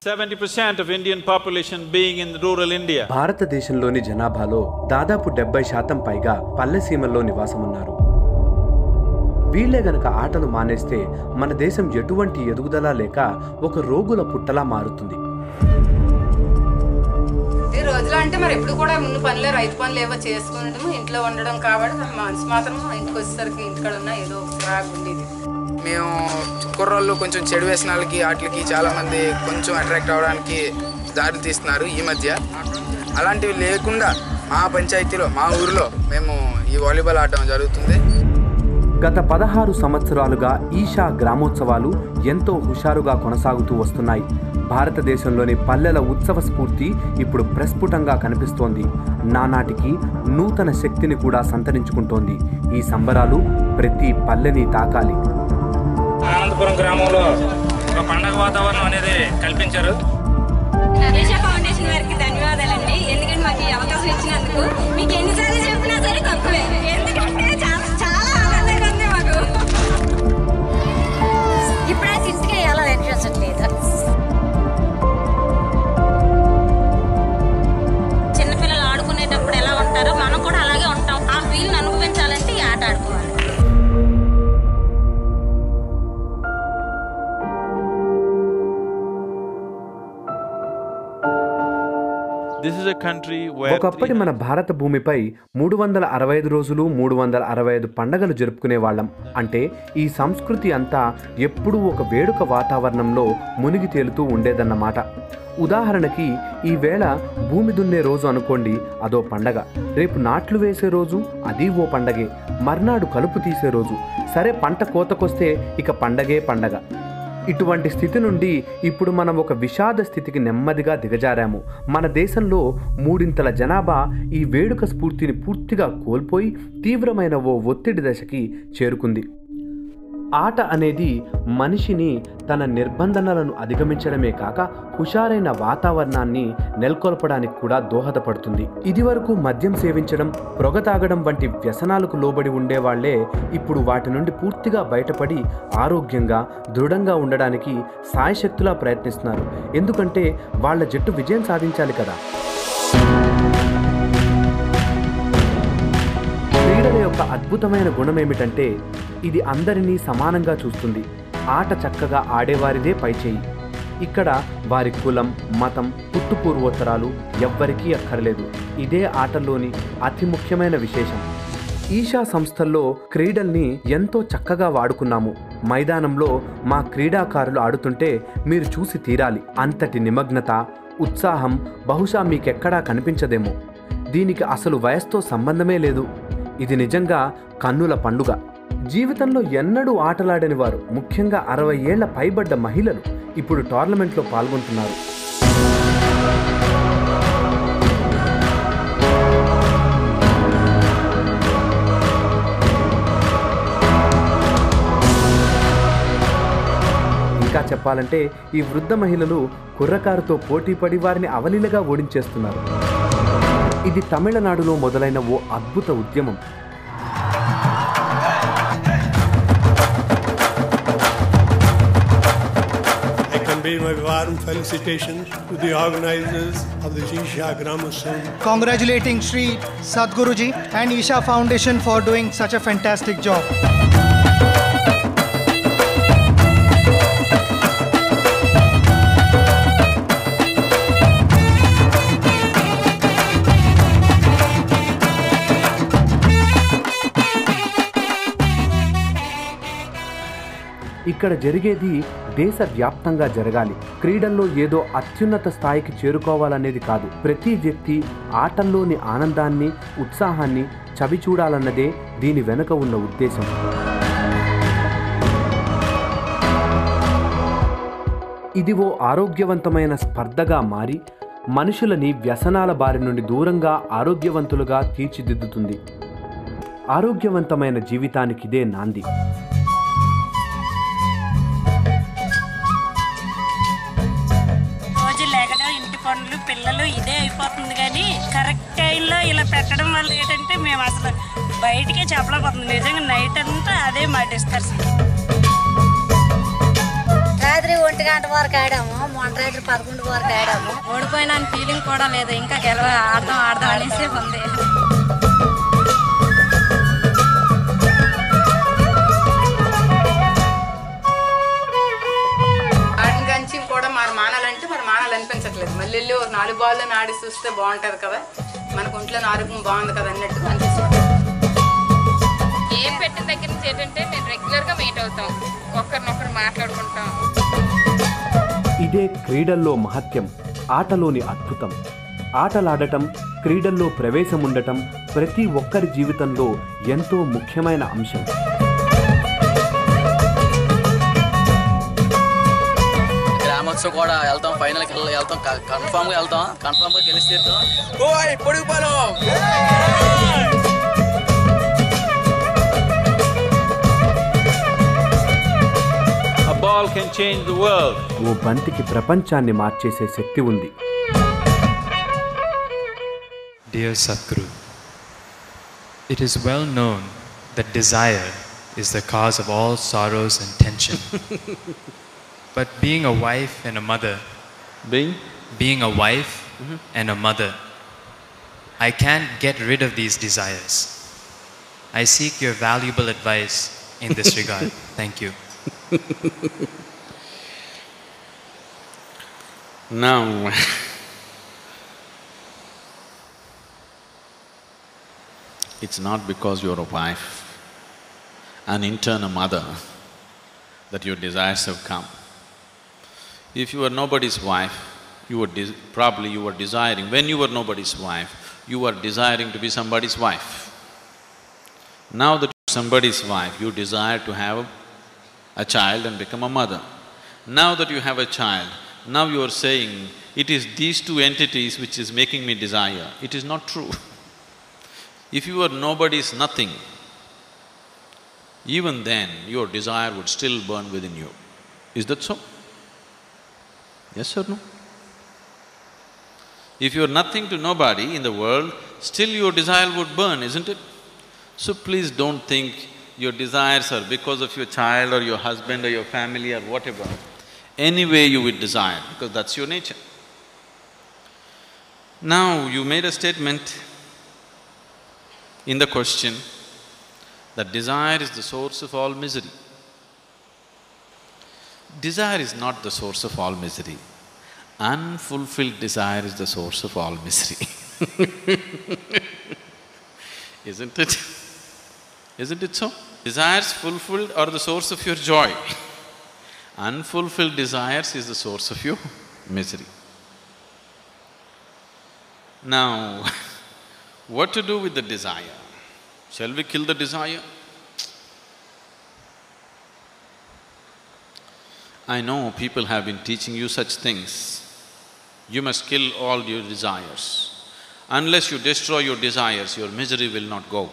70% of Indian population being in rural India. భారతదేశంలోని జనాభాలో దాదాపు 70% పైగా పల్లెసీమల్లో నివాసం ఉన్నారు. వీళ్లే గనక ఆటలు మానేస్తే మన దేశం ఎటువంటి ఎదుగుదల లేక ఒక రోగుల పుట్టలా మారుతుంది. ఈ రోజులో అంటే మరి ఎప్పుడు కూడా ముందు పనులే రైతు పనులు ఏవో చేసుకుంటాం, ఇంట్లో ఉండడం కాబట్టి మనసు మాత్రం ఇంటికి వచ్చేసరికి ఇంటికాడ ఉన్న ఏదో రాగా ఉండేది. మేము కుర్రోళ్ళు కొంచెం చెడు వ్యసనాలకి వాటికి చాలామంది కొంచెం అట్రాక్ట్ అవ్వడానికి దారి తీస్తున్నారు ఈ మధ్య. అలాంటివి లేకుండా మా పంచాయతీలో మా ఊరిలో మేము ఈ వాలీబాల్ ఆడటం జరుగుతుంది. గత 16 సంవత్సరాలుగా ఈషా గ్రామోత్సవాలు ఎంతో హుషారుగా కొనసాగుతూ వస్తున్నాయి. భారతదేశంలోని పల్లెల ఉత్సవ స్ఫూర్తి ఇప్పుడు ప్రస్ఫుటంగా కనిపిస్తోంది. నానాటికి నూతన శక్తిని కూడా సంతరించుకుంటోంది. ఈ సంబరాలు ప్రతి పల్లెని తాకాలి. అనంతపురం గ్రామంలో ఒక పండగ వాతావరణం అనేది కల్పించారు. ఇషా ఫౌండేషన్ వారికి ధన్యవాదాలండి. ఎందుకంటే మాకు ఈ అవకాశం ఇచ్చినందుకు. మీకు ఎన్నిసార్లు చెప్పినా సరే తక్కువే, ఎందుకంటే చాలా ఆనందంగా ఉంది మాకు. ఇప్పుడే ఇంటికి ఎలా అనిపించట్లేదు. చిన్నపిల్లలు ఆడుకునేటప్పుడు ఎలా ఉంటారో మనం కూడా అలాగే ఉంటాం. ఆ ఫీల్ని అనుభవించాలంటే ఈ ఆట ఆడుకోవాలి. ఒకప్పటి మన భారత భూమిపై 365 రోజులు 365 పండగలు జరుపుకునే వాళ్ళం. అంటే ఈ సంస్కృతి అంతా ఎప్పుడూ ఒక వేడుక వాతావరణంలో మునిగి తేలుతూ ఉండేదన్నమాట. ఉదాహరణకి ఈ వేళ భూమి దున్నే రోజు అనుకోండి, అదో పండగ. రేపు నాట్లు వేసే రోజు, అది ఓ పండగే. మర్నాడు కలుపు తీసే రోజు. సరే, పంట కోతకొస్తే ఇక పండగే పండగ. ఇటువంటి స్థితి నుండి ఇప్పుడు మనం ఒక విషాద స్థితికి నెమ్మదిగా దిగజారాము. మన దేశంలో 3 జనాభా ఈ వేడుక స్ఫూర్తిని పూర్తిగా కోల్పోయి తీవ్రమైన ఓ ఒత్తిడి దశకి చేరుకుంది. ఆట అనేది మనిషిని తన నిర్బంధనలను అధిగమించడమే కాక హుషారైన వాతావరణాన్ని నెలకొల్పడానికి కూడా దోహదపడుతుంది. ఇదివరకు మద్యం సేవించడం, పొగ తాగడం వంటి వ్యసనాలకు లోబడి ఉండేవాళ్లే ఇప్పుడు వాటి నుండి పూర్తిగా బయటపడి ఆరోగ్యంగా దృఢంగా ఉండడానికి సాయశక్తులా ప్రయత్నిస్తున్నారు. ఎందుకంటే వాళ్ళ జట్టు విజయం సాధించాలి కదా. క్రీడల యొక్క అద్భుతమైన గుణం ఏమిటంటే ఇది అందరినీ సమానంగా చూస్తుంది. ఆట చక్కగా ఆడేవారిదే పైచేయి. ఇక్కడ వారి కులం, మతం, పుట్టుపూర్వోత్తరాలు ఎవ్వరికీ అక్కర్లేదు. ఇదే ఆటల్లోని అతి ముఖ్యమైన విశేషం. ఈషా సంస్థల్లో క్రీడల్ని ఎంతో చక్కగా వాడుకున్నాము. మైదానంలో మా క్రీడాకారులు ఆడుతుంటే మీరు చూసి తీరాలి. అంతటి నిమగ్నత, ఉత్సాహం బహుశా మీకెక్కడా కనిపించదేమో. దీనికి అసలు వయస్సుతో సంబంధమే లేదు. ఇది నిజంగా కన్నుల పండుగ. జీవితంలో ఎన్నడూ ఆటలాడని వారు, ముఖ్యంగా 60 ఏళ్ల పైబడ్డ మహిళలు ఇప్పుడు టోర్నమెంట్లో పాల్గొంటున్నారు. ఇంకా చెప్పాలంటే ఈ వృద్ధ మహిళలు కుర్రకారుతో పోటీపడి వారిని అవలీలగా ఓడించేస్తున్నారు. ఇది తమిళనాడులో మొదలైన ఓ అద్భుత ఉద్యమం. My warm felicitations to the organizers of the Isha Gramotsav. Congratulating Sri Sadguru ji and Isha Foundation for doing such a fantastic job. ఇక్కడ జరిగేది దేశవ్యాప్తంగా జరగాలి. క్రీడల్లో ఏదో అత్యున్నత స్థాయికి చేరుకోవాలనేది కాదు. ప్రతి వ్యక్తి ఆటల్లోని ఆనందాన్ని, ఉత్సాహాన్ని చవి చూడాలన్నదే దీని వెనుక ఉన్న ఉద్దేశం. ఇది ఓ ఆరోగ్యవంతమైన స్పర్ధగా మారి మనుషులని వ్యసనాల బారి నుండి దూరంగా ఆరోగ్యవంతులుగా తీర్చిదిద్దుతుంది. ఆరోగ్యవంతమైన జీవితానికి ఇదే నాంది. పనులు పిల్లలు ఇదే అయిపోతుంది, కానీ కరెక్ట్ టైంలో ఇలా పెట్టడం వల్ల ఏంటంటే మేము అసలు బయటికే చెప్పలేకపోతుంది. నిజంగా నైట్ అంతా అదే మా డిస్కషన్. రాత్రి 1 గంట వరకు ఆడాము, మొన్న రాత్రి 11 వరకు ఆడాము. ఓడిపోయిన ఫీలింగ్ కూడా లేదు, ఇంకా ఆడదాం అనేసి ఉంది. ఆడిన కంచి కూడా మరి మానాలనిపించట్లేదు. మళ్ళీ వెళ్ళి 4 బాల్లో ఆడి చూస్తే బాగుంటుంది కదా, మనకు ఒంట్లో ఆరోగ్యం బాగుంది కదా అన్నట్టు అనిపిస్తుంది. ఏం పెట్టిన దగ్గర నుంచి ఏంటంటే మేము రెగ్యులర్గా మీట్ అవుతాం, ఒకరినొకరు మాట్లాడుకుంటాం. ఇదే క్రీడల్లో మహత్యం, ఆటలోని అద్భుతం. ఆటలాడటం, క్రీడల్లో ప్రవేశం ఉండటం ప్రతి ఒక్కరి జీవితంలో ఎంతో ముఖ్యమైన అంశం. గ్రామోత్సవం కూడా వెళ్తాం, ఫైనల్కి వెళ్తాం, కన్ఫామ్గా గెలిచి తీరుతాం. A ball can change the world. ఓ బంతికి ప్రపంచాన్ని మార్చేసే శక్తి ఉంది. Dear Sadguru, it is well known that desire is the cause of all sorrows and tension. But being a wife and a mother, I can't get rid of these desires. I seek your valuable advice in this regard. Thank you. Now, it's not because you're a wife, an intern, a mother, that your desires have come. If you were nobody's wife, probably you were desiring, when you were nobody's wife, you were desiring to be somebody's wife. Now that you're somebody's wife, you desire to have a child and become a mother. Now that you have a child, now you are saying, it is these two entities which is making me desire. It is not true. If you were nobody's nothing, even then your desire would still burn within you. Is that so? Yes or no? If you are nothing to nobody in the world, still your desire would burn, isn't it? So please don't think your desires are because of your child or your husband or your family or whatever. Anyway you would desire, because that's your nature. Now, you made a statement in the question that desire is the source of all misery. Desire is not the source of all misery. Unfulfilled desire is the source of all misery. Isn't it? Isn't it so? Desires fulfilled are the source of your joy. Unfulfilled desires is the source of your misery. Now, what to do with the desire? Shall we kill the desire? I know people have been teaching you such things. You must kill all your desires. Unless you destroy your desires, your misery will not go.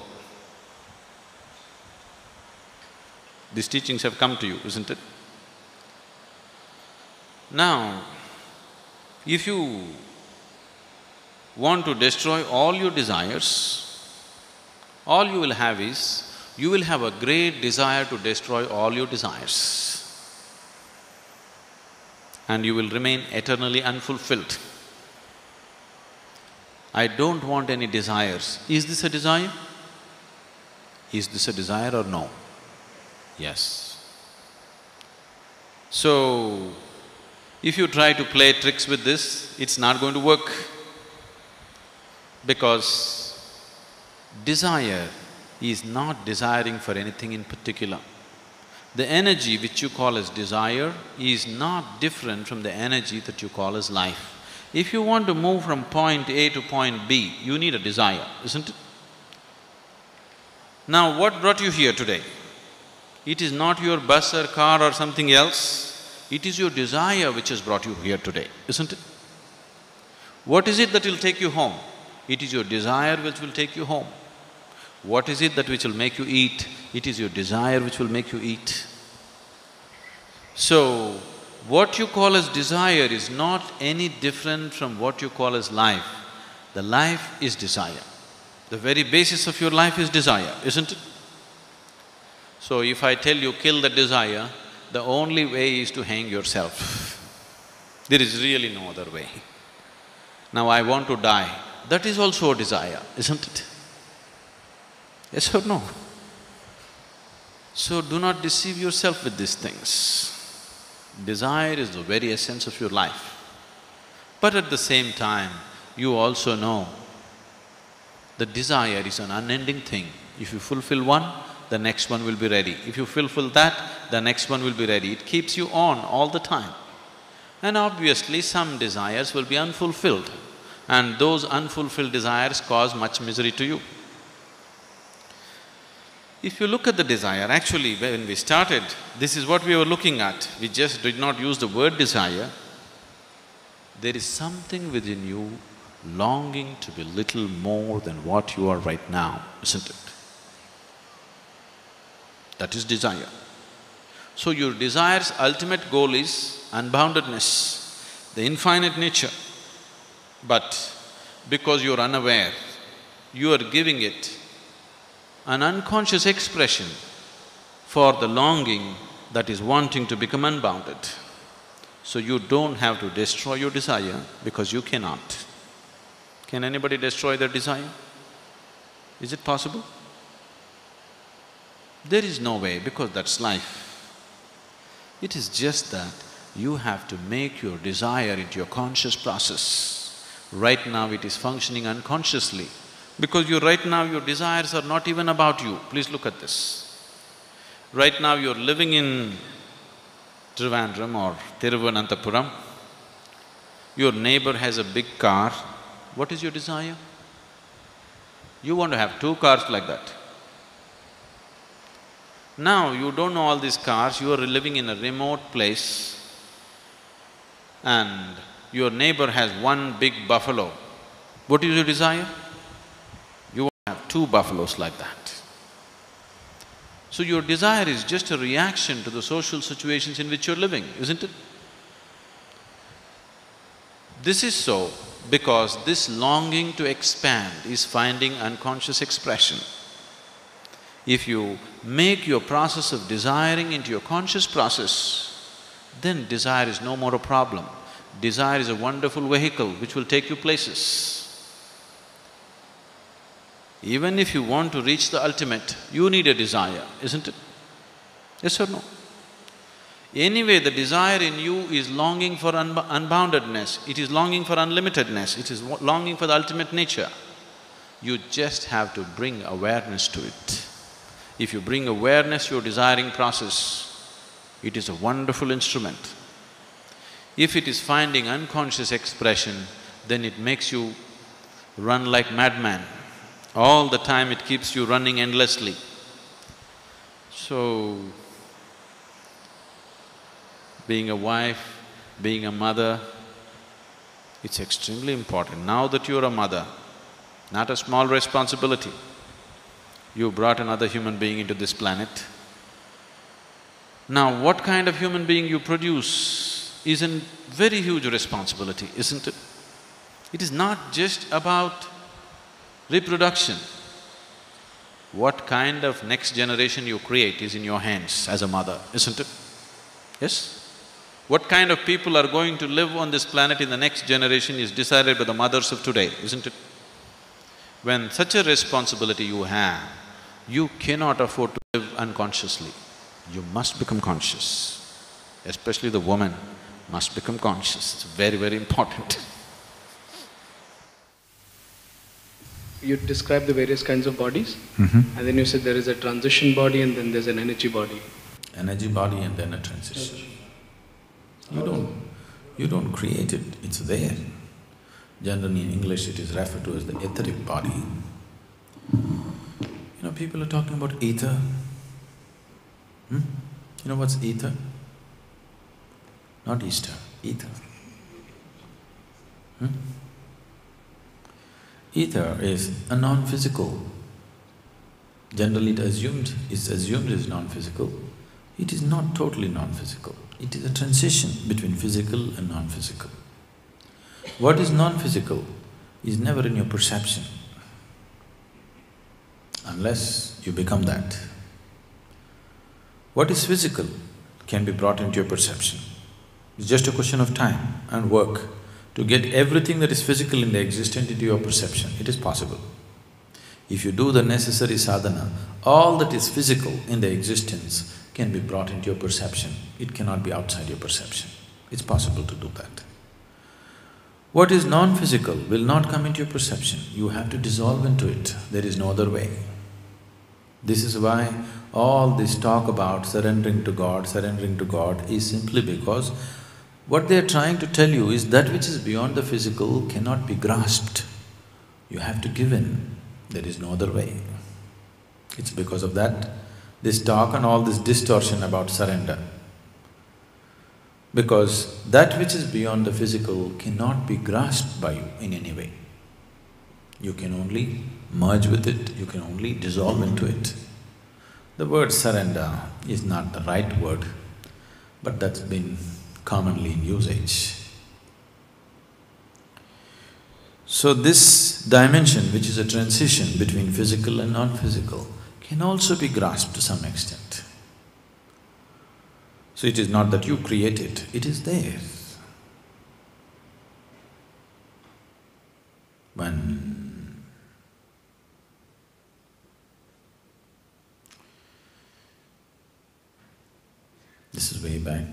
These teachings have come to you, isn't it? Now, if you want to destroy all your desires, all you will have is, you will have a great desire to destroy all your desires. And you will remain eternally unfulfilled. I don't want any desires. Is this a desire? Is this a desire or no? Yes. So, if you try to play tricks with this, it's not going to work. Because desire is not desiring for anything in particular. The energy which you call as desire is not different from the energy that you call as life. If you want to move from point A to point B, you need a desire, isn't it? Now, what brought you here today? It is not your bus or car or something else, it is your desire which has brought you here today, isn't it? What is it that will take you home? It is your desire which will take you home. What is it that which will make you eat? It is your desire which will make you eat. So, what you call as desire is not any different from what you call as life. The life is desire. The very basis of your life is desire, isn't it? So, if I tell you kill the desire, the only way is to hang yourself. There is really no other way. Now I want to die, that is also a desire, isn't it? Yes or no? So do not deceive yourself with these things. Desire is the very essence of your life. But at the same time, you also know that desire is an unending thing. If you fulfill one, the next one will be ready. If you fulfill that, the next one will be ready. It keeps you on all the time. And obviously, some desires will be unfulfilled, and those unfulfilled desires cause much misery to you. If you look at the desire, actually when we started, this is what we were looking at. We just did not use the word desire. There is something within you longing to be little more than what you are right now, isn't it? That is desire. So your desire's ultimate goal is unboundedness, the infinite nature. But because you're unaware, you are giving it an unconscious expression for the longing that is wanting to become unbounded. So you don't have to destroy your desire because you cannot. Can anybody destroy their desire? Is it possible? There is no way, because that's life. It is just that you have to make your desire into your conscious process. Right now it is functioning unconsciously, because right now your desires are not even about you. Please look at this. Right now you're living in Trivandrum or Thiruvananthapuram. Your neighbor has a big car. What is your desire? You want to have 2 cars like that. Now you don't know all these cars, you are living in a remote place and your neighbor has 1 big buffalo. What is your desire? You want to have 2 buffaloes like that. So your desire is just a reaction to the social situations in which you're living, isn't it? This is so because this longing to expand is finding unconscious expression. If you make your process of desiring into your conscious process, then desire is no more a problem. Desire is a wonderful vehicle which will take you places. Even if you want to reach the ultimate, you need a desire, isn't it? Yes or no? Anyway, the desire in you is longing for unboundedness, it is longing for unlimitedness, it is longing for the ultimate nature. You just have to bring awareness to it. If you bring awareness to your desiring process, it is a wonderful instrument. If it is finding unconscious expression, then it makes you run like madman. All the time it keeps you running endlessly. So, being a wife, being a mother, it's extremely important. Now that you're a mother, not a small responsibility. You brought another human being into this planet. Now, what kind of human being you produce is a very huge responsibility, isn't it? It is not just about reproduction. What kind of next generation you create is in your hands as a mother, isn't it? Yes? What kind of people are going to live on this planet in the next generation is decided by the mothers of today, isn't it? When such a responsibility you have, you cannot afford to live unconsciously. You must become conscious. Especially the woman must become conscious. It's very, very important. You described the various kinds of bodies, Mm-hmm. and then you said there is a transition body and then there's an energy body. Energy body and then a transition. You don't create it, it's there. Generally in English it is referred to as the etheric body. You know, people are talking about ether. You know what's ether? Not Easter, ether. Ether is a non-physical. Generally it's assumed as non-physical. It is not totally non-physical. It is a transition between physical and non-physical. What is non-physical is never in your perception, unless you become that. What is physical can be brought into your perception. It's just a question of time and work to get everything that is physical in the existent into your perception. It is possible. If you do the necessary sadhana, all that is physical in the existence can be brought into your perception. It cannot be outside your perception. It's possible to do that. What is non-physical will not come into your perception. You have to dissolve into it. There is no other way. This is why all this talk about surrendering to God is simply because what they are trying to tell you is that which is beyond the physical cannot be grasped. You have to give in. There is no other way. It's because of that, this talk and all this distortion about surrender. Because that which is beyond the physical cannot be grasped by you in any way. You can only merge with it, you can only dissolve into it. The word surrender is not the right word, but that's been commonly in usage. So this dimension, which is a transition between physical and non-physical, can also be grasped to some extent. So it is not that you create it, it is there. This is way back,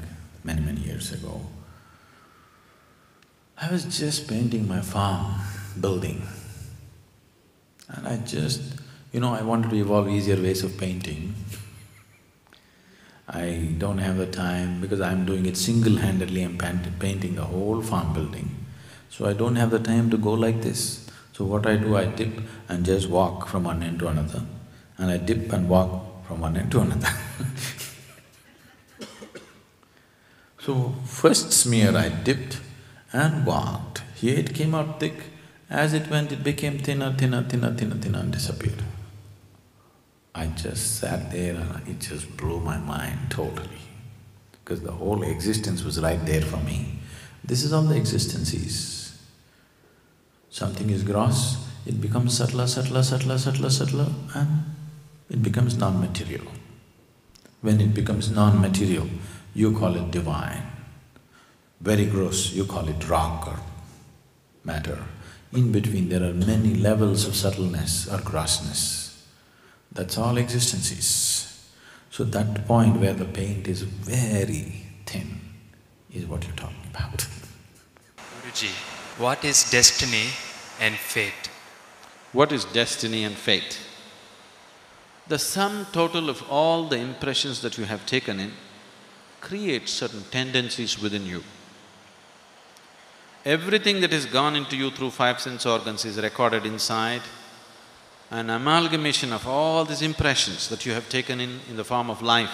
many years ago. I was just painting my farm building and I wanted to evolve easier ways of painting. I don't have the time because I'm doing it single-handedly, I'm painting the whole farm building. So I don't have the time to go like this. So what I do, I dip and just walk from one end to another, and I dip and walk from one end to another. So first smear I dipped and walked. Here it came out thick. As it went, it became thinner and disappeared. I just sat there and it just blew my mind totally, because the whole existence was right there for me. This is all the existence is. Something is gross, it becomes subtler, and it becomes non-material. When it becomes non-material, you call it divine. Very gross, you call it rock or matter. In between there are many levels of subtleness or grossness. That's all existence is. So that point where the paint is very thin is what you're talking about. Guruji, what is destiny and fate? What is destiny and fate? The sum total of all the impressions that you have taken in creates certain tendencies within you. Everything that has gone into you through five sense organs is recorded inside. An amalgamation of all these impressions that you have taken in the form of life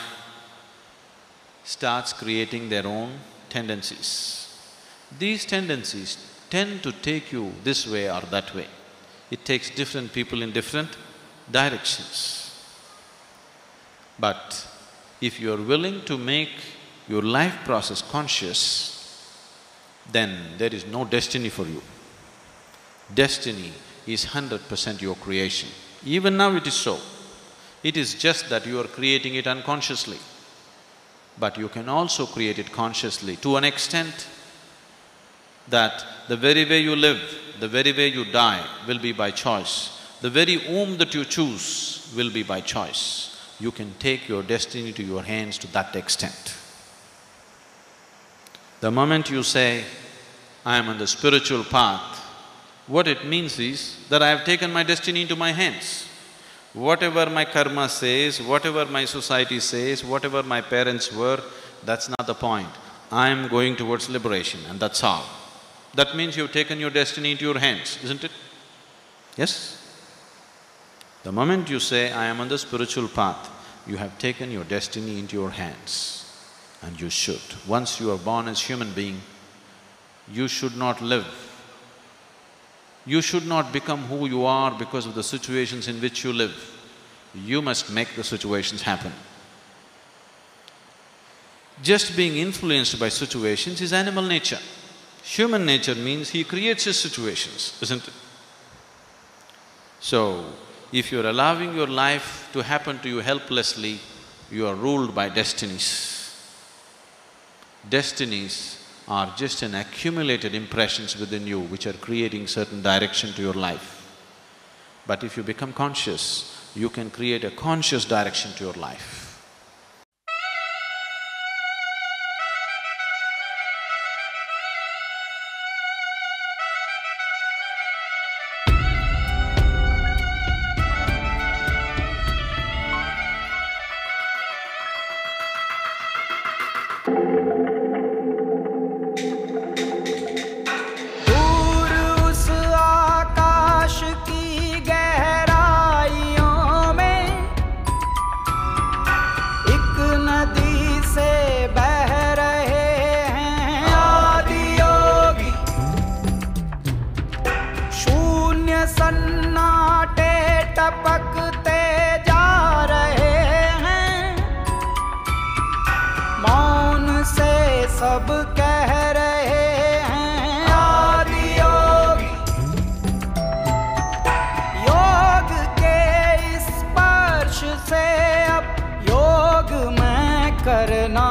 starts creating their own tendencies. These tendencies tend to take you this way or that way. It takes different people in different directions. But if you are willing to make your life process conscious, then there is no destiny for you. Destiny is 100% your creation. Even now it is so. It is just that you are creating it unconsciously. But you can also create it consciously to an extent that the very way you live, the very way you die will be by choice. The very womb that you choose will be by choice. You can take your destiny to your hands to that extent. The moment you say, I am on the spiritual path, what it means is that I have taken my destiny into my hands. Whatever my karma says, whatever my society says, whatever my parents were, that's not the point. I am going towards liberation and that's all. That means you've taken your destiny into your hands, isn't it? Yes? The moment you say, I am on the spiritual path, you have taken your destiny into your hands. And you should. Once you are born as human being, you should not live. You should not become who you are because of the situations in which you live. You must make the situations happen. Just being influenced by situations is animal nature. Human nature means he creates his situations, isn't it? So, if you're allowing your life to happen to you helplessly, you are ruled by destinies. Destinies are just an accumulated impressions within you which are creating certain direction to your life. But if you become conscious, you can create a conscious direction to your life. सब कह रहे हैं आदि योगी, योग के स्पर्श से अब योग में करना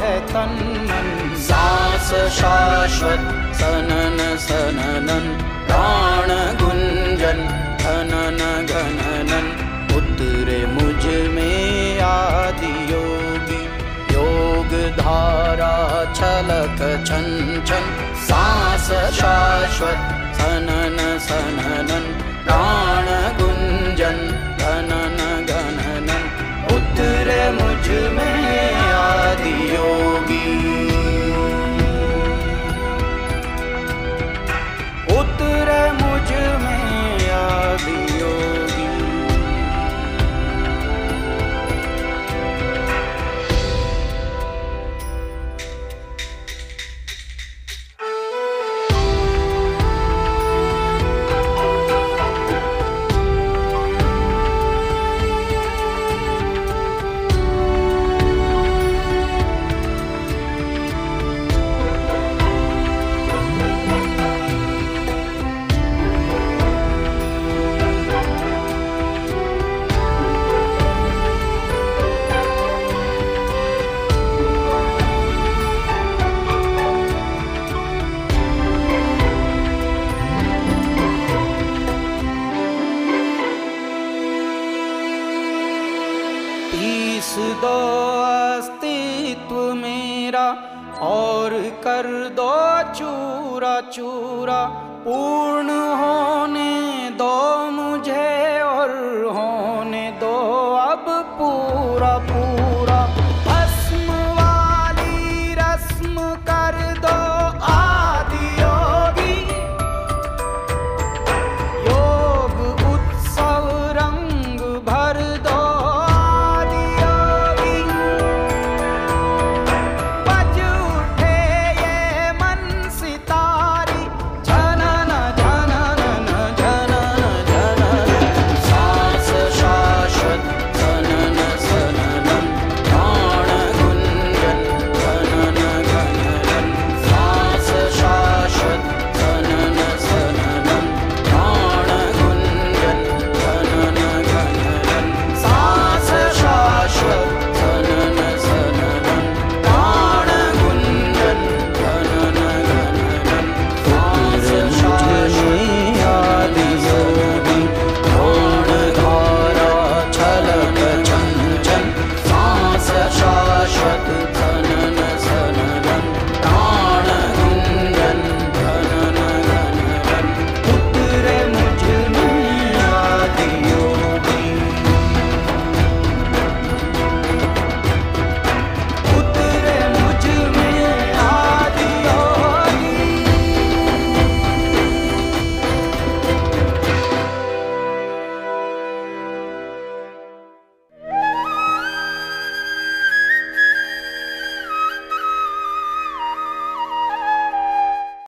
है तन मन। सांस शाश्वत सनन सननन, प्राण गुंजन धनन गणनन, उतरे मुझ में आदि योगी, योग धारा छलक छन छन। सांस शाश्वत सनन सननन, प्राण गुंजन धनन गणनन, उतरे मुझ में आदि योगी, उतरे मुझ में आदि योगी। पीस दो अस्तित्व मेरा और कर दो चूरा चूरा, पूर्ण होने दो मुझे और होने दो अब पूरा पूरा।